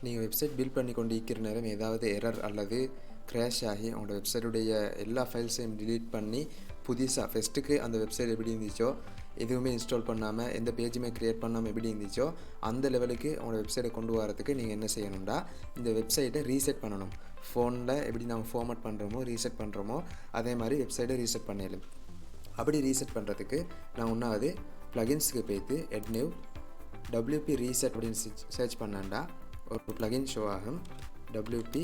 நீங்கள் website build பண்ணி கொண்டு இருக்கிற நேரம் ஏதாவது எரர் அல்லது கிராஷ் ஆகி உங்களோட வெப்சைட்டுடைய எல்லா ஃபைல்ஸையும் டிலீட் பண்ணி புதுசாக ஃபஸ்ட்டுக்கு அந்த வெப்சைட் எப்படி இருந்துச்சோ எதுவுமே இன்ஸ்டால் பண்ணாமல் எந்த பேஜுமே க்ரியேட் பண்ணாமல் எப்படி இருந்துச்சோ அந்த லெவலுக்கு உங்களோட வெப்சைட்டை கொண்டு வரதுக்கு நீங்கள் என்ன செய்யணும்னா இந்த வெப்சைட்டை ரீசெட் பண்ணணும். ஃபோனில் எப்படி நம்ம ஃபார்மேட் பண்ணுறோமோ ரீசெட் பண்ணுறோமோ அதே மாதிரி வெப்சைட்டை ரீசெட் பண்ணிடலாம். அப்படி ரீசெட் பண்ணுறதுக்கு நான் ஒன்றாவது ப்ளகின்ஸுக்கு போய்த்து எட்னிவ் WP ரீசெட் அப்படின்னு சர்ச் பண்ணாண்டா ஒரு ப்ளகின் ஷோ ஆகும். WP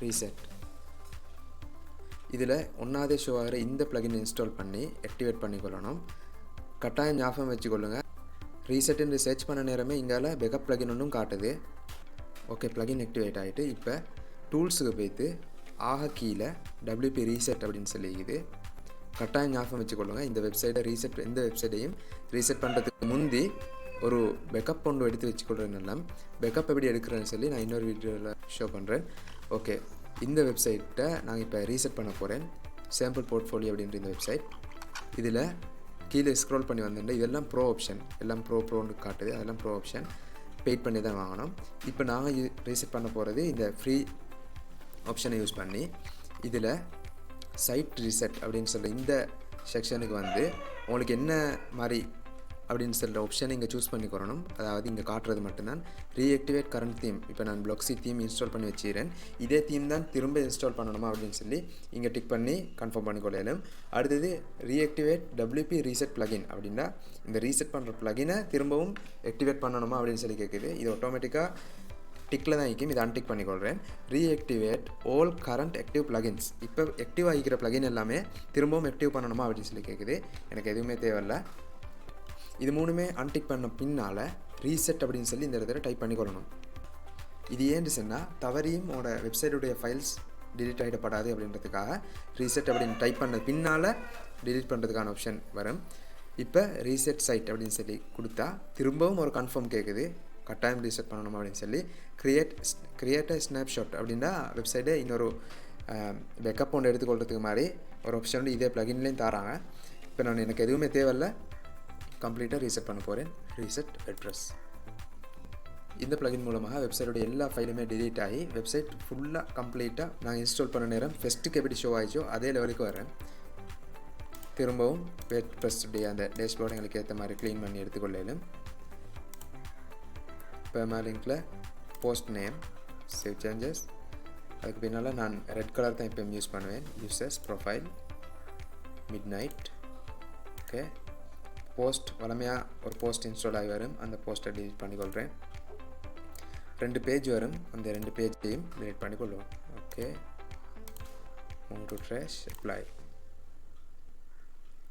ரீசெட் இதில் ஒன்றாவதே ஷோ ஆகிற இந்த ப்ளகின் இன்ஸ்டால் பண்ணி ஆக்டிவேட் பண்ணிக்கொள்ளணும். கட்டாயம் ஞாபகம் வச்சுக்கொள்ளுங்க. ரீசெட் என்று சர்ச் பண்ண நேரமே இங்கால பேக்கப் ப்ளகின் ஒன்றும் காட்டுது. ஓகே, ப்ளகின் ஆக்டிவேட் ஆகிட்டு இப்போ டூல்ஸுக்கு போய்த்து ஆக கீழே WP ரீசெட் அப்படின்னு சொல்லிக்குது. கட்டாயம் ஞாபகம் வச்சுக்கொள்ளுங்க. இந்த வெப்சைட்டை ரீசெட் எந்த வெப்சைட்டையும் ரீசெட் பண்ணுறதுக்கு முந்தி ஒரு பேக்கப் ஒன்று எடுத்து வச்சுக்கொள்கிறேன். பேக்கப் எப்படி எடுக்கிறேன்னு சொல்லி நான் இன்னொரு வீடியோவில் ஷோ பண்ணுறேன். ஓகே, இந்த வெப்சைட்டை நான் இப்போ ரீசெட் பண்ண போகிறேன். சாம்பிள் போர்ட்ஃபோலியோ அப்படின்ற இந்த வெப்சைட். இதில் கீழே ஸ்க்ரோல் பண்ணி வந்துட்டு இதெல்லாம் ப்ரோ ஆப்ஷன், எல்லாம் ப்ரோன்னு காட்டுது. அதெல்லாம் ப்ரோ ஆப்ஷன் பெய்ட் பண்ணி தான் வாங்கணும். இப்போ நாங்கள் ரீசெட் பண்ண போகிறது இந்த ஃப்ரீ ஆப்ஷனை யூஸ் பண்ணி இதில் சைட் ரீசெட் அப்படின்னு சொல்கிற இந்த செக்ஷனுக்கு வந்து உங்களுக்கு என்ன மாதிரி அப்படின்னு சொல்கிற ஆப்ஷன் இங்கே சூஸ் பண்ணிக்கிறணும். அதாவது இங்கே காட்டுறது மட்டும்தான் ரீஆக்டிவேட் கரண்ட் தீம். இப்போ நான் ப்ளாக்ஸி தீம் இன்ஸ்டால் பண்ணி வச்சுக்கிறேன். இதே தீம் தான் திரும்ப இன்ஸ்டால் பண்ணணுமா அப்படின்னு சொல்லி இங்கே டிக் பண்ணி கன்ஃபார்ம் பண்ணிக்கொள்ளலாம். அடுத்தது ரீஆக்டிவேட் WP ரீசெட் ப்ளகின் அப்படின்னா இந்த ரீசெட் பண்ணுற ப்ளகினை திரும்பவும் ஆக்டிவேட் பண்ணணுமா அப்படின்னு சொல்லி கேட்குது. இது ஆட்டோமேட்டிக்காக டிக்கில் தான் இருக்கும். இதை அன்டிக் பண்ணிக்கொள்கிறேன். Reactivate all current active plugins. இப்போ ஆக்டிவ் ஆகிக்கிற ப்ளகின் எல்லாமே திரும்பவும் ஆக்டிவ் பண்ணணுமா அப்படின்னு சொல்லி கேட்குது. எனக்கு எதுவுமே தேவையில்லை. இது மூணுமே அன்டிக் பண்ண பின்னால் ரீசெட் அப்படின்னு சொல்லி இந்த இடத்துல டைப் பண்ணிக்கொள்ளணும். இது ஏன்னு சொன்னால் தவறியும் உங்களோட வெப்சைட்டுடைய ஃபைல்ஸ் டிலீட் ஆகிடப்படாது அப்படின்றதுக்காக ரீசெட் அப்படின்னு டைப் பண்ண பின்னால் டிலீட் பண்ணுறதுக்கான ஆப்ஷன் வரும். இப்போ ரீசெட் சைட் அப்படின்னு சொல்லி கொடுத்தா திரும்பவும் ஒரு கன்ஃபார்ம் கேட்குது. கட்டாயம் ரீசெட் பண்ணணும் அப்படின்னு சொல்லி கிரியேட் ஸ்னாப்ஷாட் அப்படின்னா வெப்சைட்டை இன்னொரு பேக்கப் ஒன்று எடுத்துக்கொள்கிறதுக்கு மாதிரி ஒரு ஆப்ஷன் வந்து இதே ப்ளகின்லேயும் தராங்க. இப்போ நான் எனக்கு எதுவுமே தேவையில்லை, கம்ப்ளீட்டாக ரீசெட் பண்ண போகிறேன். Reset WordPress. இந்த ப்ளகின் மூலமாக வெப்சைட்டோட எல்லா ஃபைலுமே டிலீட் ஆகி வெப்சைட் ஃபுல்லாக கம்ப்ளீட்டாக நான் இன்ஸ்டால் பண்ண நேரம் ஃபஸ்ட்டுக்கு எப்படி ஷோ ஆகிச்சோ அதே லெவலுக்கு வரேன். திரும்பவும் WordPress-உடைய அந்த டேஷ்போர்டு எங்களுக்கு ஏற்ற மாதிரி க்ளீன் பண்ணி எடுத்துக்கொள்ளலும். பெர்மாலிங்கில் போஸ்ட் நேம் சேவ் சேஞ்சஸ். அதுக்கு பின்னால் நான் ரெட் கலர் தான் இப்போ யூஸ் பண்ணுவேன். Users profile midnight. Okay, post வளமையாக ஒரு போஸ்ட் இன்ஸ்டால் ஆகி வரும். அந்த போஸ்ட்டை டிலீட் பண்ணிக்கொள்கிறேன். 2 பேஜ் வரும். அந்த 2 பேஜையும் டிலீட் பண்ணிக்கொள்வோம். Okay, move to trash apply.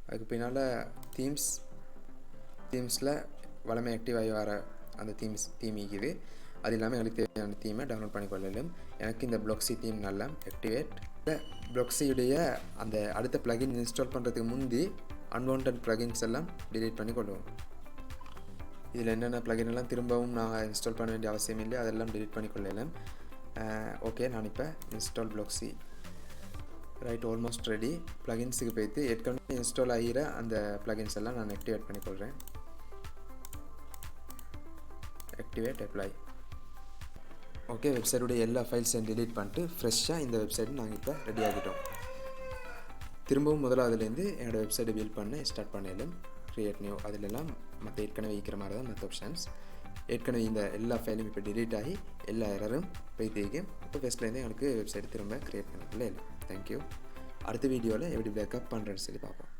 அதுக்கு பின்னால் தீம்ஸில் வளமை ஆக்டிவ் ஆகி வர அந்த தீம் இருக்குது. அது இல்லாமல் எனக்கு தேவையான தீமை டவுன்லோட் பண்ணிக்கொள்ளலும். எனக்கு இந்த ப்ளாக்ஸி தீம் நல்லா ஆக்டிவேட். இந்த ப்ளாக்ஸியுடைய அந்த அடுத்த ப்ளகின் இன்ஸ்டால் பண்ணுறதுக்கு முந்தி அன்வான்ட் ப்ளகின்ஸ் எல்லாம் டிலீட் பண்ணி கொள்வோம். இதில் என்னென்ன ப்ளகின் எல்லாம் திரும்பவும் நான் இன்ஸ்டால் பண்ண வேண்டிய அவசியம் இல்லை, அதெல்லாம் டிலீட் பண்ணி கொள்ளலாம். ஓகே, நான் இப்போ install Blocksy right almost ready. ப்ளகின்ஸுக்கு போய்த்து ஏற்கனவே இன்ஸ்டால் ஆகிற அந்த ப்ளகின்ஸ் எல்லாம் நான் ஆக்டிவேட் பண்ணிக்கொள்கிறேன். Activate apply. ஓகே, வெப்சைட்டுடைய எல்லா ஃபைல்ஸையும் டிலீட் பண்ணிட்டு ஃப்ரெஷ்ஷாக இந்த வெப்சைட் நாங்கள் இப்போ ரெடி ஆகிட்டோம். திரும்பவும் முதலாவதுலேருந்து என்னோடய வெப்சைட்டை பில்ட் பண்ண ஸ்டார்ட் பண்ணிடலாம். Create new. அதிலெல்லாம் மற்ற ஏற்கனவே வைக்கிற மாதிரி தான் மற்ற ஆப்ஷன்ஸ். ஏற்கனவே இந்த எல்லா ஃபைலும் இப்போ டிலீட் ஆகி எல்லா எரரும் போய் தேய்க்கும். இப்போ ஃபஸ்ட்லேருந்து எனக்கு வெப்சைட் திரும்ப க்ரியேட் பண்ணிக்கல. இல்லை, தேங்க்யூ. அடுத்த வீடியோவில் எப்படி பேக்கப் பண்ணுறேன்னு சொல்லி பார்ப்போம்.